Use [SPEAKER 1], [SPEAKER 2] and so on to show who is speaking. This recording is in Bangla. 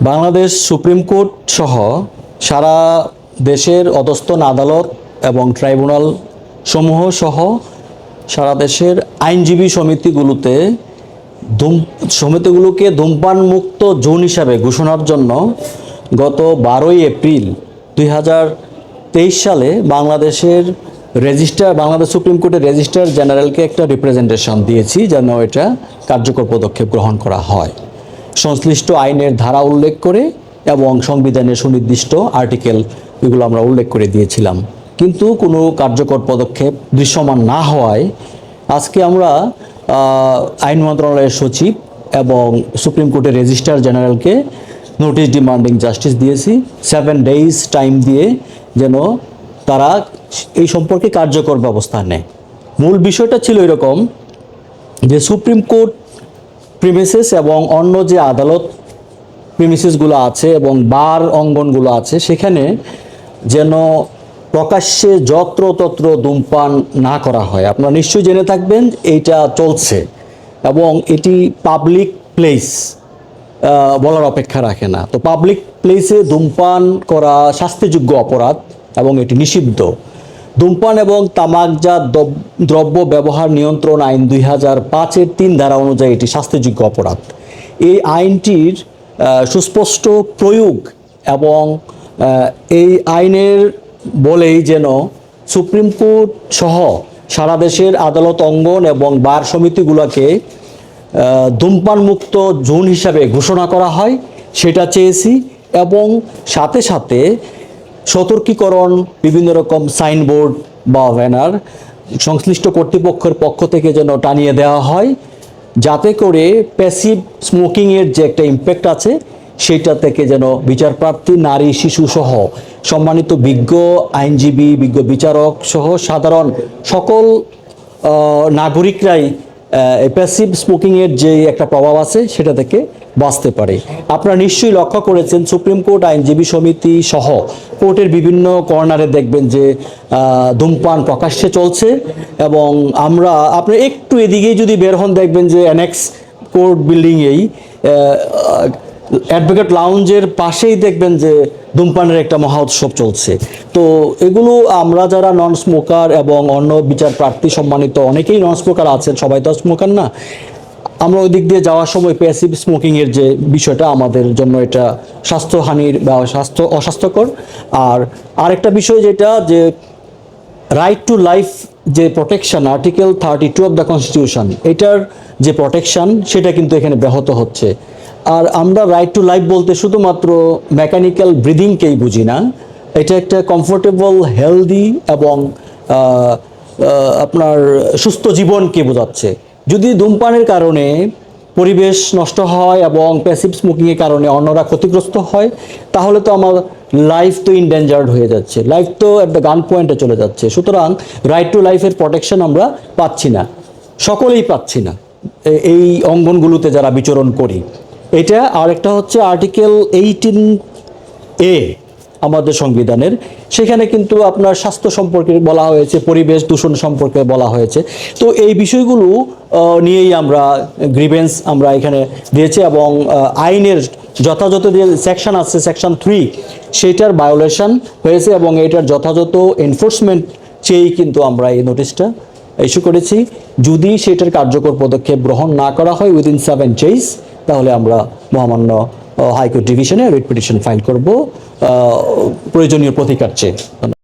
[SPEAKER 1] বাংলাদেশ সুপ্রিম কোর্ট সহ সারা দেশের অধস্তন আদালত এবং ট্রাইব্যুনাল সমূহ সহ সারা দেশের আইনজীবী সমিতিগুলোকে ধূমপান মুক্ত জোন হিসাবে ঘোষণার জন্য গত 12ই এপ্রিল 2023 সালে বাংলাদেশ সুপ্রিম কোর্টের রেজিস্ট্রার জেনারেলকে একটা রিপ্রেজেন্টেশন দিয়েছি যেন এটা কার্যকর পদক্ষেপ গ্রহণ করা হয় সংশ্লিষ্ট আইনের ধারা উল্লেখ করে এবং সংবিধানের সুনির্দিষ্ট আর্টিকেল এগুলো আমরা উল্লেখ করে দিয়েছিলাম, কিন্তু কোনো কার্যকর পদক্ষেপ দৃশ্যমান না হওয়ায় আজকে আমরা আইন মন্ত্রণালয়ের সচিব এবং সুপ্রিম কোর্টের রেজিস্ট্রার জেনারেলকে নোটিশ ডিমান্ডিং জাস্টিস দিয়েছি 7 days টাইম দিয়ে যেন তারা এই সম্পর্কে কার্যকর ব্যবস্থা নেয়। মূল বিষয়টা ছিল এরকম যে সুপ্রিম কোর্ট প্রিমিসেস এবং অন্য যে আদালত প্রিমিসেসগুলো আছে এবং বার অঙ্গনগুলো আছে সেখানে যেন প্রকাশ্যে যত্রতত্র ধূমপান না করা হয়। আপনারা নিশ্চয়ই জেনে থাকবেন এইটা চলছে এবং এটি পাবলিক প্লেস বলার অপেক্ষা রাখে না। তো পাবলিক প্লেসে ধূমপান করা শাস্তিযোগ্য অপরাধ এবং এটি নিষিদ্ধ। ধূমপান এবং তামাকজাত দ্রব্য ব্যবহার নিয়ন্ত্রণ আইন 2005-এর 3 ধারা অনুযায়ী এটি শাস্তিযোগ্য অপরাধ। এই আইনটির সুস্পষ্ট প্রয়োগ এবং এই আইনের বলেই যেন সুপ্রিম কোর্ট সহ সারা দেশের আদালত অঙ্গন এবং বার সমিতিগুলোকে ধূমপান মুক্ত জোন হিসাবে ঘোষণা করা হয় সেটা চেয়েছি এবং সাথে সাথে সতর্কীকরণ বিভিন্ন রকম সাইনবোর্ড বা ব্যানার সংশ্লিষ্ট কর্তৃপক্ষের পক্ষ থেকে যেন টানিয়ে দেওয়া হয় যাতে করে প্যাসিভ স্মোকিংয়ের যে একটা ইম্প্যাক্ট আছে সেটা থেকে যেন বিচারপ্রার্থী নারী শিশু সহ সম্মানিত বিজ্ঞ আইনজীবী বিজ্ঞ বিচারক সহ সাধারণ সকল নাগরিকরাই প্যাসিভ স্মোকিংয়ের যে একটা প্রভাব আছে সেটা থেকে বাঁচতে পারে। আপনারা নিশ্চয়ই লক্ষ্য করেছেন সুপ্রিম কোর্ট আইনজীবী সমিতি সহ কোর্টের বিভিন্ন কর্নারে দেখবেন যে ধূমপান প্রকাশ্যে চলছে এবং আপনি একটু এদিকেই যদি বের হন দেখবেন যে অ্যানেক্স কোর্ট বিল্ডিংয়েই অ্যাডভোকেট লাউঞ্জের পাশেই দেখবেন যে ধূমপানের একটা মহা উৎসব চলছে। তো এগুলো আমরা যারা নন স্মোকার এবং অন্য বিচার প্রার্থী সম্মানিত অনেকেই নন স্মোকার আছেন, সবাই তো স্মোকার না, আমরা ওই দিক দিয়ে যাওয়ার সময় প্যাসিভ স্মোকিংয়ের যে বিষয়টা আমাদের জন্য এটা স্বাস্থ্যহানির বা অস্বাস্থ্যকর। আর আরেকটা বিষয় যেটা যে রাইট টু লাইফ যে protection article 32 of the constitution এটার যে প্রোটেকশন সেটা কিন্তু এখানে ব্যাহত হচ্ছে। আর আমরা রাইট টু লাইফ বলতে শুধুমাত্র মেকানিক্যাল ব্রিদিংকেই বুঝি না, এটা একটা কমফোর্টেবল হেলদি এবং আপনার সুস্থ জীবনকে বোঝাচ্ছে। যদি ধূমপানের কারণে পরিবেশ নষ্ট হয় এবং প্যাসিভ স্মোকিংয়ের কারণে অন্যরা ক্ষতিগ্রস্ত হয় তাহলে তো আমার লাইফ তো ইনডেঞ্জার্ড হয়ে যাচ্ছে, লাইফ তো অ্যাট দ্য গান পয়েন্টে চলে যাচ্ছে। সুতরাং রাইট টু লাইফের প্রোটেকশন আমরা পাচ্ছি না, সকলেই পাচ্ছি না এই অঙ্গনগুলোতে যারা বিচরণ করি। এটা আরেকটা হচ্ছে আর্টিকেল 18A আমাদের সংবিধানের, সেখানে কিন্তু আপনার স্বাস্থ্য সম্পর্কে বলা হয়েছে, পরিবেশ দূষণ সম্পর্কে বলা হয়েছে। তো এই বিষয়গুলো নিয়েই আমরা গ্রিভেন্স আমরা এখানে দিয়েছি এবং আইনের যথাযথ যে সেকশন আছে সেকশন 3 সেইটার ভায়োলেশন হয়েছে এবং এটার যথাযথ এনফোর্সমেন্ট চেয়েই কিন্তু আমরা এই নোটিশটা ইস্যু করেছি। যদি সেটার কার্যকর পদক্ষেপ গ্রহণ না করা হয় উইদিন 7 days তাহলে আমরা মহামান্য হাইকোর্ট ডিভিশনে রিট পিটিশন ফাইল করব প্রয়োজনীয় প্রতিকার চেয়ে।